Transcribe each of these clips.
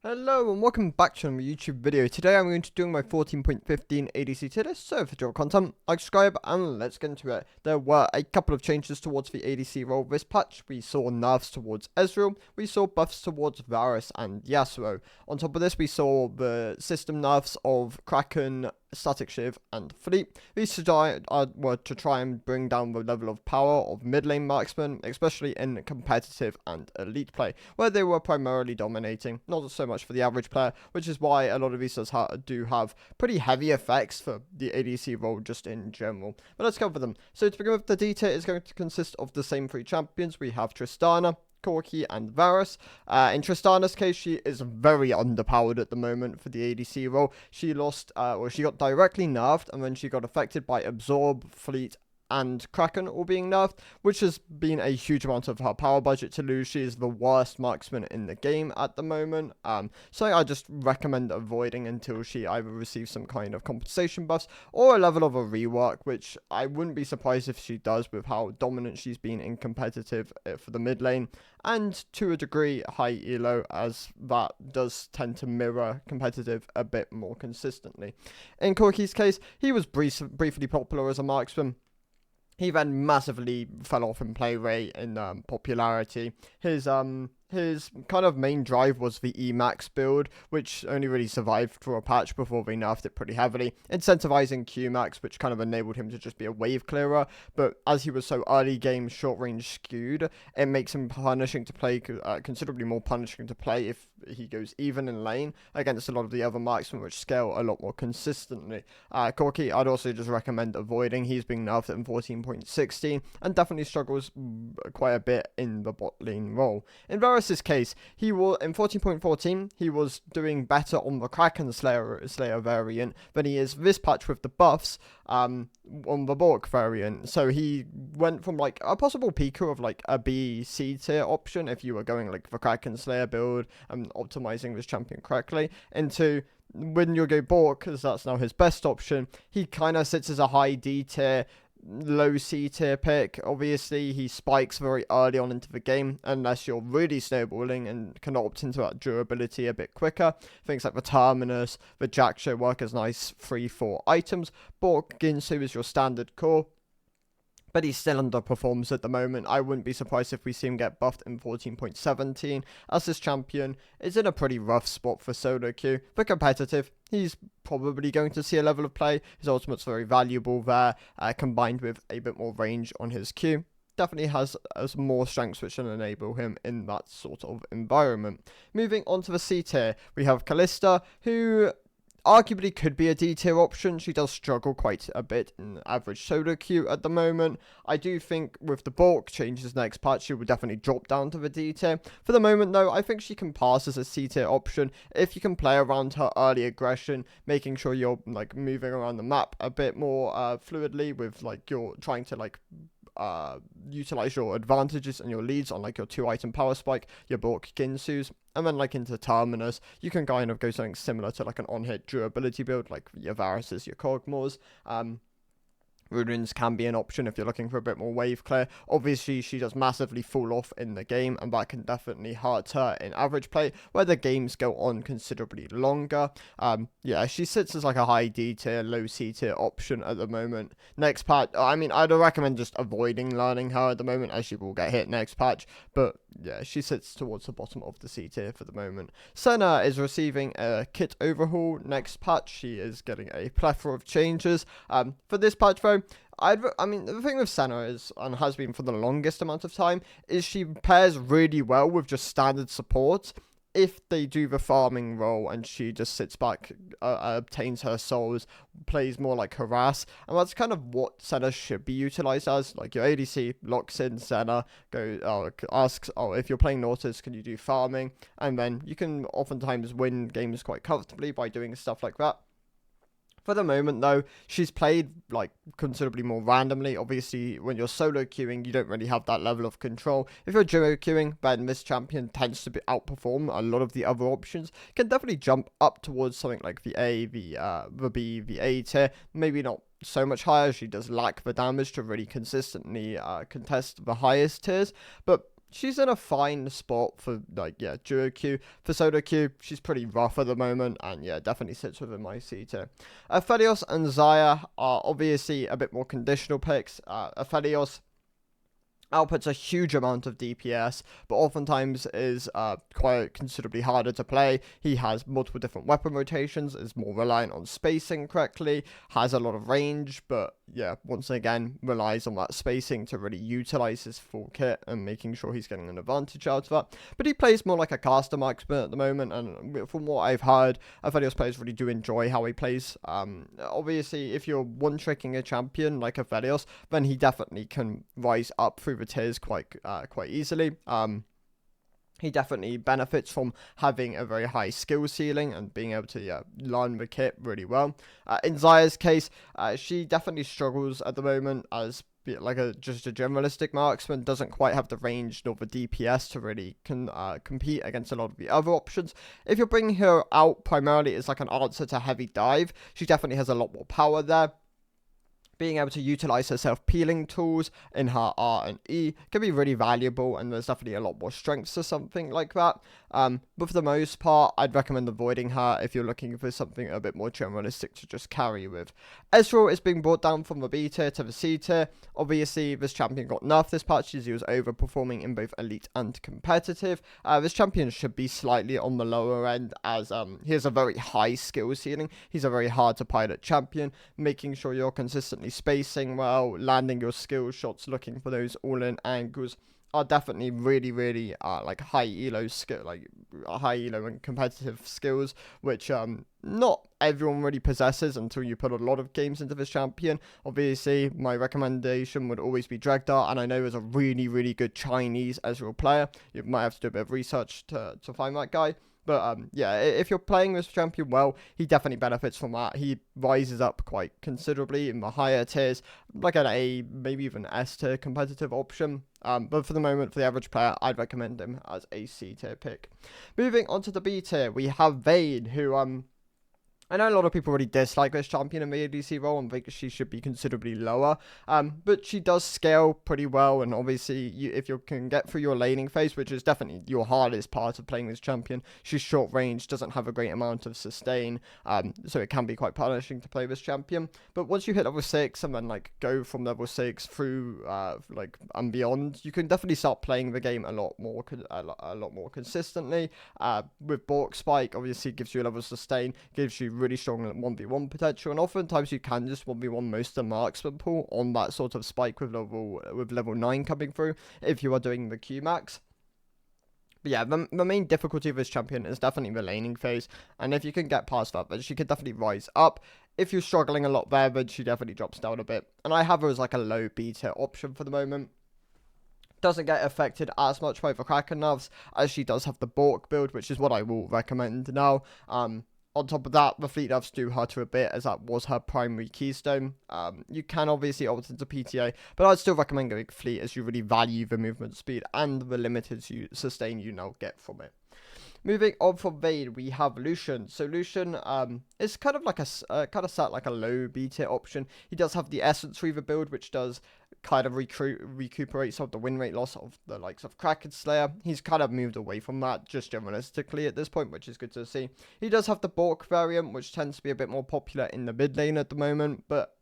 Hello and welcome back to another YouTube video. Today I'm going to be doing my 14.15 ADC tier list. So for your content, like, subscribe, and let's get into it. There were a couple of changes towards the ADC role this patch. We saw nerfs towards Ezreal, we saw buffs towards Varus and Yasuo. On top of this, we saw the system nerfs of Kraken, Static Shiv, and Fleet. These were to try and bring down the level of power of mid lane marksmen, especially in competitive and elite play, where they were primarily dominating, not so much for the average player, which is why a lot of these do have pretty heavy effects for the ADC role just in general. But let's cover them. So to begin with, the D tier is going to consist of the same three champions. We have Tristana, Corki, and Varus. In Tristana's case, she is very underpowered at the moment for the ADC role. She lost, she got directly nerfed, and then she got affected by Absorb, Fleet, and Kraken all being nerfed, which has been a huge amount of her power budget to lose. She is the worst marksman in the game at the moment, so I just recommend avoiding until she either receives some kind of compensation buffs or a level of a rework, which I wouldn't be surprised if she does with how dominant she's been in competitive for the mid lane, and to a degree high elo, as that does tend to mirror competitive a bit more consistently. In Corki's case, he was briefly popular as a marksman. He then massively fell off in play rate and popularity. His kind of main drive was the Emax build, which only really survived for a patch before they nerfed it pretty heavily, incentivizing Qmax, which kind of enabled him to just be a wave clearer. But as he was so early game short range skewed, it makes him punishing to play, considerably more punishing to play if he goes even in lane against a lot of the other marksmen, which scale a lot more consistently. Corki, I'd also just recommend avoiding. He's being nerfed in 14.16 and definitely struggles quite a bit in the bot lane role. In Varus's case, he was in 14.14, he was doing better on the Kraken Slayer variant than he is this patch with the buffs on the Bork variant. So he went from like a possible peaker of like a B, C tier option if you were going like the Kraken Slayer build and optimizing this champion correctly, into when you go Bork, because that's now his best option, he kind of sits as a high D tier, low C tier pick. Obviously, he spikes very early on into the game unless you're really snowballing and can opt into that durability a bit quicker. Things like the Terminus, the Jack Show work as nice 3-4 items. Bork Ginsu is your standard core, but he still underperforms at the moment. I wouldn't be surprised if we see him get buffed in 14.17, as this champion is in a pretty rough spot for solo queue. For competitive, he's probably going to see a level of play. His ultimate's very valuable there, combined with a bit more range on his Q. Definitely has more strengths which will enable him in that sort of environment. Moving on to the C tier, we have Kalista, who arguably could be a D tier option. She does struggle quite a bit in average solo queue at the moment. I do think with the bulk changes next patch, she will definitely drop down to the D tier. For the moment though, I think she can pass as a C tier option if you can play around her early aggression, making sure you're like moving around the map a bit more fluidly, with like you're trying to like utilize your advantages and your leads on like your 2-item power spike, your Bork Ginsus, and then like into Terminus, you can kind of go something similar to like an on-hit durability build, like your Varus's, your Kog'Maws. Ruins can be an option if you're looking for a bit more wave clear. Obviously, she does massively fall off in the game, and that can definitely hurt her in average play, where the games go on considerably longer. Yeah, she sits as like a high D tier, low C tier option at the moment. Next patch, I mean, I'd recommend just avoiding learning her at the moment, as she will get hit next patch, but yeah, she sits towards the bottom of the C tier for the moment. Senna is receiving a kit overhaul next patch. She is getting a plethora of changes. For this patch though, I mean, the thing with Senna is, and has been for the longest amount of time, is she pairs really well with just standard support. If they do the farming role and she just sits back, obtains her souls, plays more like harass, and that's kind of what Senna should be utilized as. Like your ADC locks in Senna, asks, if you're playing Nautilus, can you do farming? And then you can oftentimes win games quite comfortably by doing stuff like that. For the moment, though, she's played like considerably more randomly. Obviously, when you're solo queuing, you don't really have that level of control. If you're duo queuing, then this champion tends to outperform a lot of the other options. Can definitely jump up towards something like the A, the B, the A tier. Maybe not so much higher. She does lack the damage to really consistently contest the highest tiers, but she's in a fine spot for, like, yeah, duo queue. For solo queue, she's pretty rough at the moment, and yeah, definitely sits within my C tier. Aphelios and Xayah are obviously a bit more conditional picks. Aphelios outputs a huge amount of DPS, but oftentimes is quite considerably harder to play. He has multiple different weapon rotations, is more reliant on spacing correctly, has a lot of range, but yeah, once again, relies on that spacing to really utilize his full kit and making sure he's getting an advantage out of that. But he plays more like a caster marksman at the moment, and from what I've heard, Aphelios players really do enjoy how he plays. Obviously, if you're one-tricking a champion like Aphelios, then he definitely can rise up through the tiers quite easily. He definitely benefits from having a very high skill ceiling and being able to learn the kit really well. In Xayah's case, she definitely struggles at the moment as like just a generalistic marksman, doesn't quite have the range nor the DPS to really compete against a lot of the other options. If you're bringing her out primarily as like an answer to heavy dive, she definitely has a lot more power there. Being able to utilize her self-peeling tools in her R and E can be really valuable, and there's definitely a lot more strength to something like that. But for the most part, I'd recommend avoiding her if you're looking for something a bit more generalistic to just carry with. Ezreal is being brought down from the B tier to the C tier. Obviously, this champion got nerfed this patch as he was overperforming in both elite and competitive. This champion should be slightly on the lower end as he has a very high skill ceiling. He's a very hard to pilot champion, making sure you're consistently spacing well, landing your skill shots, looking for those all-in angles are definitely really like high elo skill, like high elo and competitive skills, which not everyone really possesses until you put a lot of games into this champion. Obviously, my recommendation would always be Dregdar, and I know there's a really good Chinese Ezreal player. You might have to do a bit of research to find that guy. But yeah, if you're playing this champion well, he definitely benefits from that. He rises up quite considerably in the higher tiers, like an A, maybe even S tier competitive option. But for the moment, for the average player, I'd recommend him as a C tier pick. Moving on to the B tier, we have Vayne, who I know a lot of people really dislike this champion in the ADC role and think she should be considerably lower, but she does scale pretty well, and obviously if you can get through your laning phase, which is definitely your hardest part of playing this champion, she's short range, doesn't have a great amount of sustain, so it can be quite punishing to play this champion. But once you hit level 6 and then like go from level 6 through like and beyond, you can definitely start playing the game a lot more consistently. With Bork Spike, obviously gives you a level of sustain, gives you really strong 1v1 potential, and oftentimes you can just 1v1 most of the marksman pool on that sort of spike with level 9 coming through if you are doing the Q max. But yeah, the main difficulty of this champion is definitely the laning phase, and if you can get past that, then she can definitely rise up. If you're struggling a lot there, then she definitely drops down a bit, and I have her as like a low B tier option for the moment. Doesn't get affected as much by the Kraken nerfs as she does have the Bork build, which is what I will recommend now. On top of that, the fleet nerfs do hurt her a bit, as that was her primary keystone. You can obviously opt into PTA, but I'd still recommend going fleet as you really value the movement speed and the limited sustain you now get from it. Moving on from Vayne, we have Lucian. So Lucian is kind of like set like a low B tier option. He does have the Essence Reaver build, which does kind of recuperate some of the win rate loss of the likes of Kraken Slayer. He's kind of moved away from that just generalistically at this point, which is good to see. He does have the Bork variant, which tends to be a bit more popular in the mid lane at the moment, but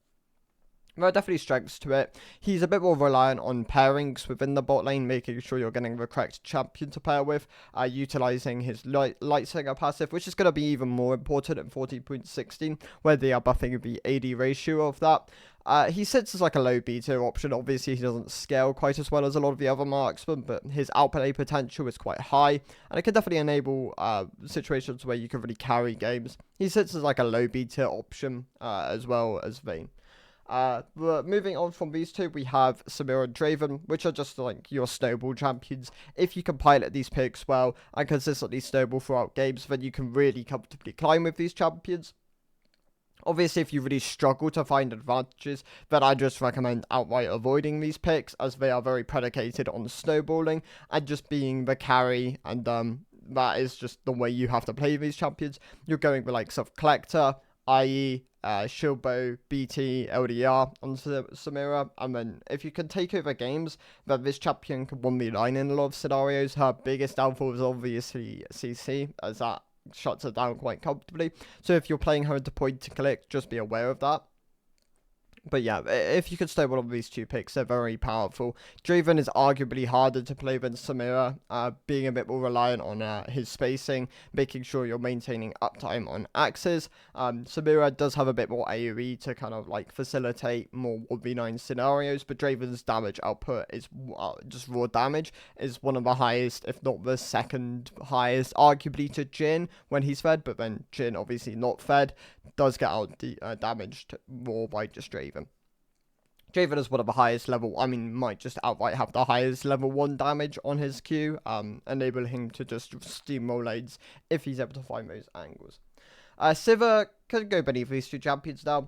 there are definitely strengths to it. He's a bit more reliant on pairings within the bot lane, making sure you're getting the correct champion to pair with, utilizing his Lightslinger passive, which is going to be even more important in 14.16, where they are buffing the AD ratio of that. He sits as like a low B tier option. Obviously, he doesn't scale quite as well as a lot of the other marksmen, but his outplay potential is quite high, and it can definitely enable situations where you can really carry games. He sits as like a low B tier option as well as Vayne. But moving on from these two, we have Samira and Draven, which are just like your snowball champions. If you can pilot these picks well and consistently snowball throughout games, then you can really comfortably climb with these champions. Obviously, if you really struggle to find advantages, then I just recommend outright avoiding these picks, as they are very predicated on snowballing and just being the carry, and that is just the way you have to play these champions. You're going with like Collector, i.e. shield bow, BT, LDR on Samira, and then if you can take over games, then this champion can 1v9 in a lot of scenarios. Her biggest downfall is obviously CC, as that shuts her down quite comfortably. So if you're playing her into point and click, just be aware of that. But yeah, if you could stay one of these two picks, they're very powerful. Draven is arguably harder to play than Samira, being a bit more reliant on his spacing, making sure you're maintaining uptime on axes. Samira does have a bit more AoE to kind of like facilitate more 1v9 scenarios, but Draven's damage output is just raw damage is one of the highest, if not the second highest, arguably to Jhin when he's fed, but then Jhin obviously not fed, does get out damaged more by just Draven. Draven is one of the highest level, might just outright have the highest level 1 damage on his Q, enabling him to just steamroll lanes if he's able to find those angles. Sivir could go beneath these two champions now.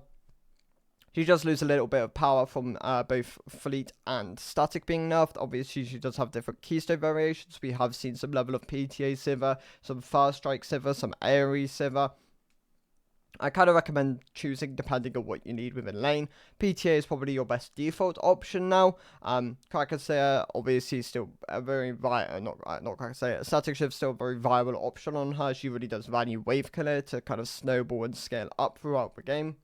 She does lose a little bit of power from both Fleet and Static being nerfed. Obviously, she does have different keystone variations. We have seen some level of PTA Sivir, some Fast Strike Sivir, some Aerie Sivir. I kind of recommend choosing depending on what you need within lane. PTA is probably your best default option now. Kraken Slayer obviously still a very not Kraken Slayer. Static Shift still a very viable option on her. She really does value wave killer to kind of snowball and scale up throughout the game.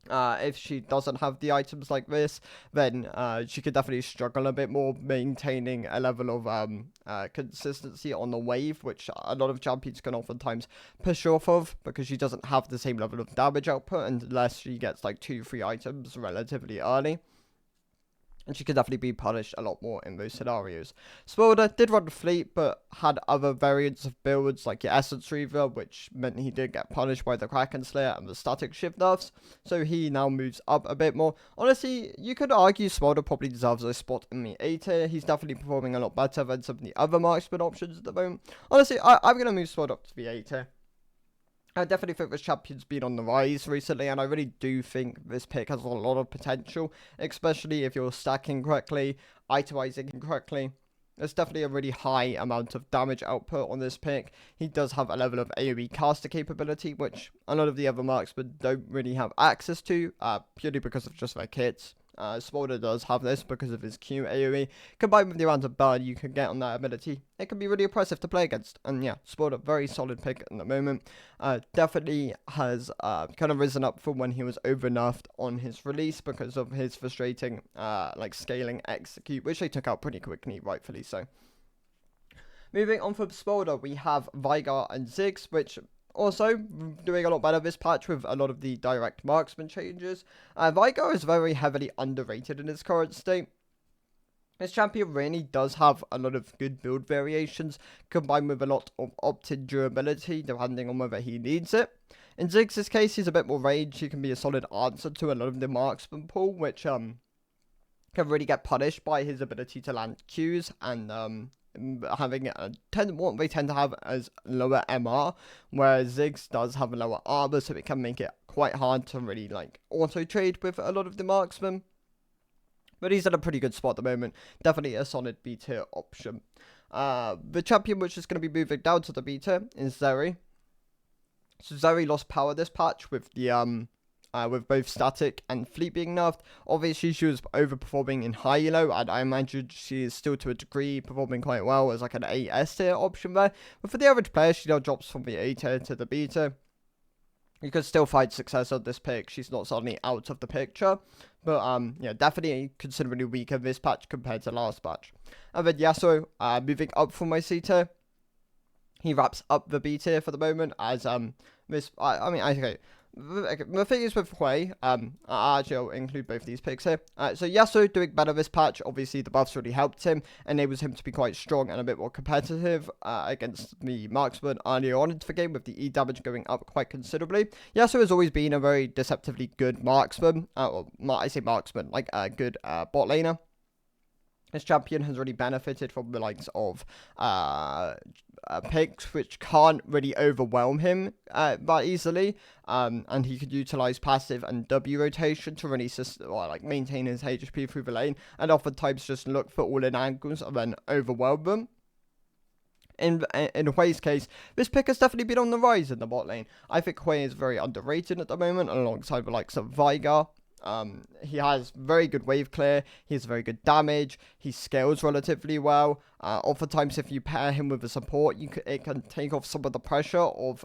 If she doesn't have the items like this, then she could definitely struggle a bit more maintaining a level of consistency on the wave, which a lot of champions can oftentimes push off of, because she doesn't have the same level of damage output unless she gets like 2-3 items relatively early. And she could definitely be punished a lot more in those scenarios. Smolder did run the fleet, but had other variants of builds like your Essence Reaver, which meant he did get punished by the Kraken Slayer and the Static Shift nerfs. So he now moves up a bit more. Honestly, you could argue Smolder probably deserves a spot in the A tier. He's definitely performing a lot better than some of the other marksman options at the moment. Honestly, I'm going to move Smolder up to the A tier. I definitely think this champion's been on the rise recently, and I really do think this pick has a lot of potential, especially if you're stacking correctly, itemizing correctly. There's definitely a really high amount of damage output on this pick. He does have a level of AoE caster capability, which a lot of the other marksmen don't really have access to, purely because of just their kits. Smolder does have this because of his Q AoE. Combined with the amount of burn you can get on that ability, it can be really oppressive to play against. And yeah, Smolder, very solid pick at the moment. Definitely has kind of risen up from when he was over nerfed on his release because of his frustrating like scaling execute, which they took out pretty quickly, rightfully so. Moving on from Smolder, we have Veigar and Ziggs, which also doing a lot better this patch with a lot of the direct marksman changes. Veigar is very heavily underrated in its current state. This champion really does have a lot of good build variations, combined with a lot of opted durability, depending on whether he needs it. In Ziggs' case, he's a bit more range. He can be a solid answer to a lot of the marksman pool, which can really get punished by his ability to land Qs and having what they tend to have as lower MR, whereas Ziggs does have a lower armor, so it can make it quite hard to really like auto trade with a lot of the marksmen. But he's in a pretty good spot at the moment. Definitely a solid B tier option. The champion which is going to be moving down to the B tier is Zeri. So Zeri lost power this patch with the with both Static and Fleet being nerfed. Obviously, she was overperforming in high elo, and I imagine she is still to a degree performing quite well as like an A S tier option there. But for the average player, she now drops from the A tier to the B tier. You could still find success on this pick. She's not suddenly out of the picture. But, yeah, definitely considerably weaker this patch compared to last patch. And then Yasuo, moving up from my C tier. He wraps up the B tier for the moment as, okay. The thing is with Hui, actually I'll include both these picks here. So Yasuo doing better this patch, obviously the buffs really helped him, enables him to be quite strong and a bit more competitive against the marksman earlier on into the game, with the E damage going up quite considerably. Yasuo has always been a very deceptively good marksman, I say marksman, like a good bot laner. This champion has really benefited from the likes of picks which can't really overwhelm him that easily, and he could utilize passive and W rotation to really maintain his HP through the lane, and oftentimes just look for all-in angles and then overwhelm them. In Hui's case, this pick has definitely been on the rise in the bot lane. I think Hui is very underrated at the moment, alongside the likes of Veigar. He has very good wave clear, he has very good damage, he scales relatively well. Oftentimes if you pair him with a support, it can take off some of the pressure of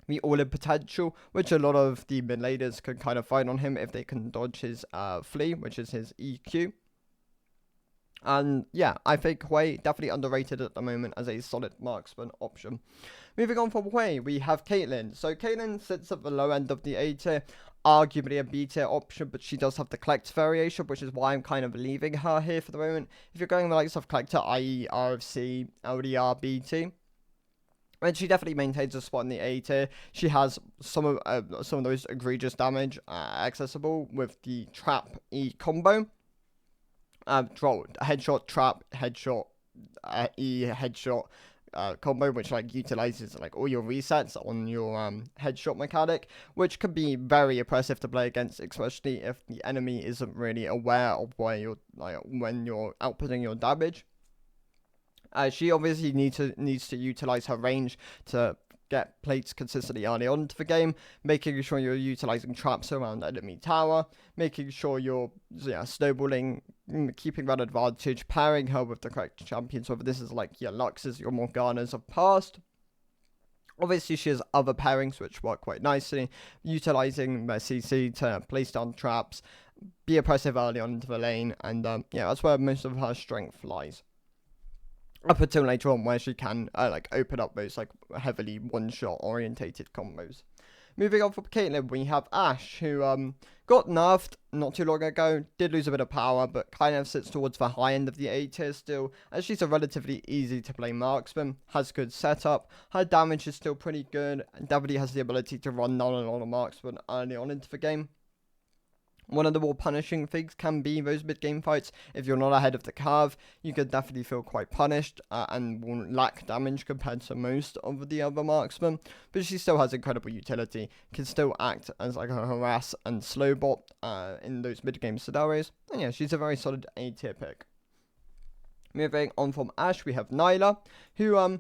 the all-in potential, which a lot of the mid laners can kind of find on him if they can dodge his flea, which is his EQ. And yeah, I think Hui definitely underrated at the moment as a solid marksman option. Moving on from Hui, we have Caitlyn. So Caitlyn sits at the low end of the A tier, arguably a B tier option, but she does have the collect variation, which is why I'm kind of leaving her here for the moment. If you're going the likes of collector, i.e. RFC, LDR, BT, and she definitely maintains a spot in the A tier. She has some of those egregious damage accessible with the trap E combo. Headshot, trap, headshot, E, headshot combo, which like utilizes like all your resets on your headshot mechanic, which can be very oppressive to play against, especially if the enemy isn't really aware of where you're when you're outputting your damage. She obviously needs to utilize her range to get plates consistently early on into the game, making sure you're utilizing traps around enemy tower, making sure you're snowballing, keeping that advantage, pairing her with the correct champions, whether this is like your Luxes, your Morganas of past. Obviously, she has other pairings which work quite nicely, utilizing their CC to place down traps, be oppressive early on into the lane, and yeah, that's where most of her strength lies. Up until later on, where she can open up those like heavily one-shot orientated combos. Moving on from Caitlyn, we have Ashe, who got nerfed not too long ago, did lose a bit of power, but kind of sits towards the high end of the A tier still, as she's a relatively easy to play marksman, has good setup, her damage is still pretty good, and definitely has the ability to run down a lot of marksmen early on into the game. One of the more punishing things can be those mid-game fights. If you're not ahead of the curve, you could definitely feel quite punished and will lack damage compared to most of the other marksmen. But she still has incredible utility, can still act as like a harass and slow bot in those mid-game scenarios. And yeah, she's a very solid A tier pick. Moving on from Ashe, we have Nyla, who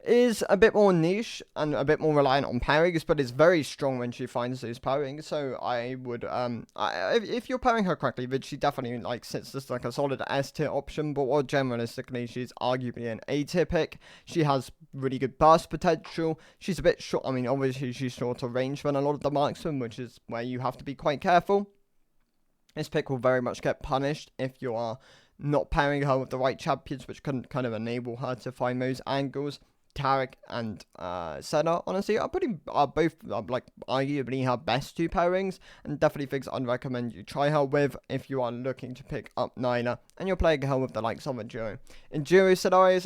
is a bit more niche and a bit more reliant on parries, but is very strong when she finds those parries. So I would, if you're pairing her correctly, then she definitely sits as like a solid S tier option. But more generalistically, she's arguably an A tier pick. She has really good burst potential. She's a bit short. I mean, obviously she's shorter range than a lot of the marksmen, which is where you have to be quite careful. This pick will very much get punished if you are not pairing her with the right champions, which can kind of enable her to find those angles. Taric and Senna, honestly, are both arguably her best two pairings, and definitely things I'd recommend you try her with if you are looking to pick up Nyla and you're playing her with the likes of a duo. In duo scenarios,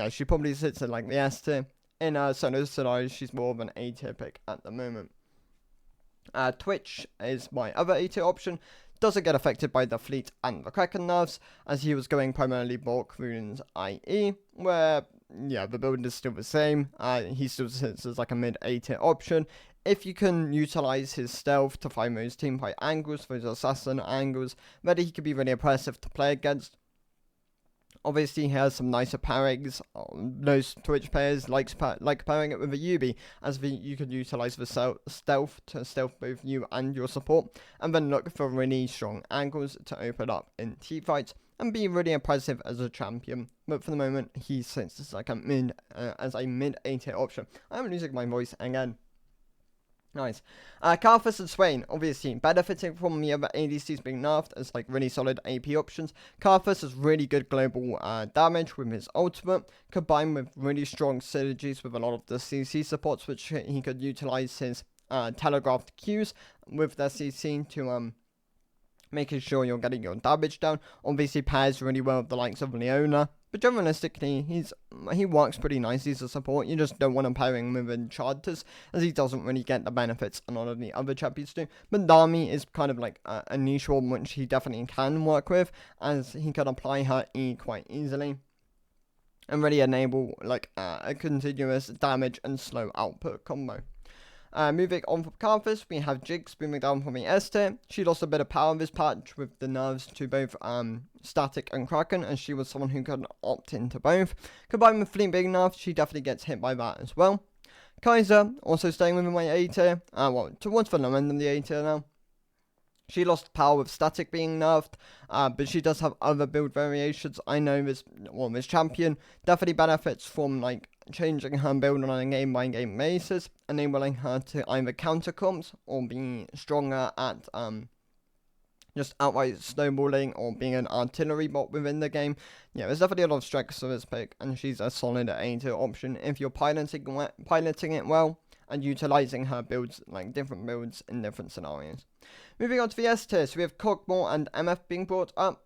she probably sits in like the S tier. In solo scenarios, she's more of an A tier pick at the moment. Twitch is my other A tier option. Doesn't get affected by the Fleet and the Kraken nerfs, as he was going primarily bulk runes, IE, where the build is still the same. He still sits as like a mid A tier option. If you can utilize his stealth to find those team fight angles, those assassin angles, then he can be really oppressive to play against. Obviously, he has some nicer pairings. Those Twitch players like pairing it with a Yubi, as you can utilize the stealth to stealth both you and your support, and then look for really strong angles to open up in team fights and be really impressive as a champion. But for the moment, he sits as like a mid A tier option. I'm losing my voice again. Nice. Karthus and Swain, obviously benefiting from the other ADCs being nerfed as like really solid AP options. Karthus has really good global damage with his ultimate, combined with really strong synergies with a lot of the CC supports, which he could utilize his telegraphed Qs with their CC to making sure you're getting your damage down. Obviously pairs really well with the likes of Leona. But generalistically, he works pretty nicely as a support. You just don't want to pair him with Enchanters, as he doesn't really get the benefits a lot of the other champions do. But Dami is kind of like a niche one which he definitely can work with, as he can apply her E quite easily and really enable like a continuous damage and slow output combo. Moving on from Carthus, we have Jinx moving down from the S tier. She lost a bit of power this patch with the nerfs to both Static and Kraken, and she was someone who could opt into both. Combined with Fleet being nerfed, she definitely gets hit by that as well. Kaiser, also staying within my A tier, towards the low end of the A tier now. She lost power with Static being nerfed, but she does have other build variations. I know this champion definitely benefits from like changing her build on a game by game basis, enabling her to either counter comps or be stronger at just outright snowballing or being an artillery bot within the game. Yeah, there's definitely a lot of strengths to this pick, and she's a solid A tier option if you're piloting it well and utilizing her builds, like different builds in different scenarios. Moving on to the S tier, so we have Cogmore and MF being brought up.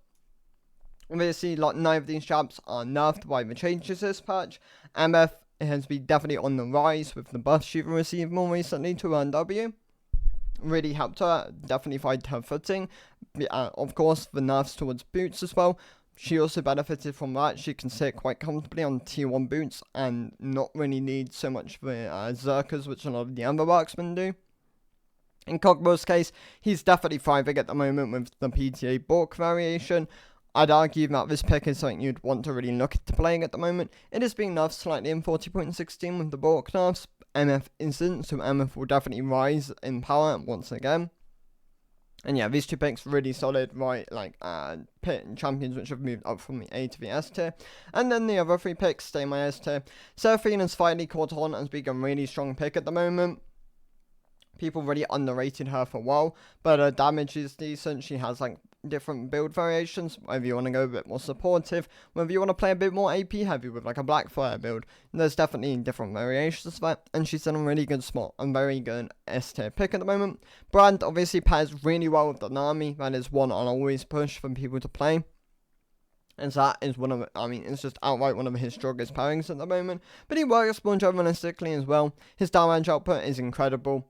Obviously, like neither of these champs are nerfed by the changes this patch. MF has been definitely on the rise with the buffs she received more recently to earn W. Really helped her, definitely find her footing. Of course, the nerfs towards boots as well. She also benefited from that. She can sit quite comfortably on tier 1 boots and not really need so much for Zerkers, which a lot of the other marksmen do. In Cogmore's case, he's definitely thriving at the moment with the PTA Bork variation. I'd argue that this pick is something you'd want to really look into playing at the moment. It is being nerfed slightly in 40.16 with the Bork nerfs. MF isn't, so MF will definitely rise in power once again. And yeah, these two picks really solid, right? Like champions which have moved up from the A to the S tier. And then the other 3 picks stay in my S tier. Seraphine has finally caught on and has become a really strong pick at the moment. People really underrated her for a while, but her damage is decent. She has like different build variations, whether you want to go a bit more supportive, whether you want to play a bit more AP heavy with like a Blackfire build. There's definitely different variations of that, and she's in a really good spot. A very good S tier pick at the moment. Brand obviously pairs really well with the Nami. That is one I'll always push for people to play. And that is one of, it's just outright one of his strongest pairings at the moment. But he works more journalistically as well. His damage output is incredible.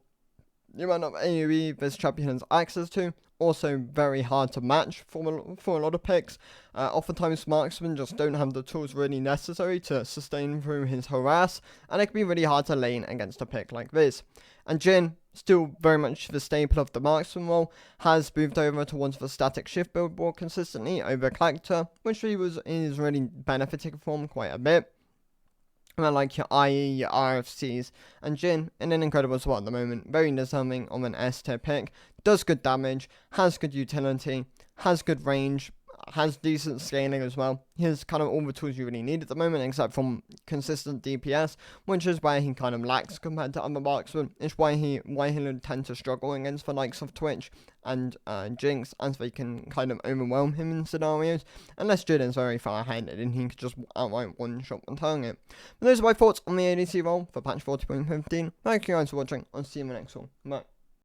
The amount of AoE this champion has access to, also very hard to match for a lot of picks. Oftentimes marksmen just don't have the tools really necessary to sustain through his harass, and it can be really hard to lane against a pick like this. And Jhin, still very much the staple of the marksman role, has moved over towards the static shift build more consistently over Collector, which he is really benefiting from quite a bit. And I like your IE, your RFCs, and Jhin in an incredible spot at the moment. Very deserving of an S tier pick. Does good damage, has good utility, has good range, has decent scaling as well. He has kind of all the tools you really need at the moment, except from consistent DPS, which is where he kind of lacks compared to other marksmen. It's why he'll tend to struggle against the likes of Twitch and Jinx, as they can kind of overwhelm him in scenarios, unless Jhin is very far ahead and he can just outright one-shot the target. But those are my thoughts on the ADC role for patch 40.15. Thank you guys for watching. I'll see you in the next one. Bye.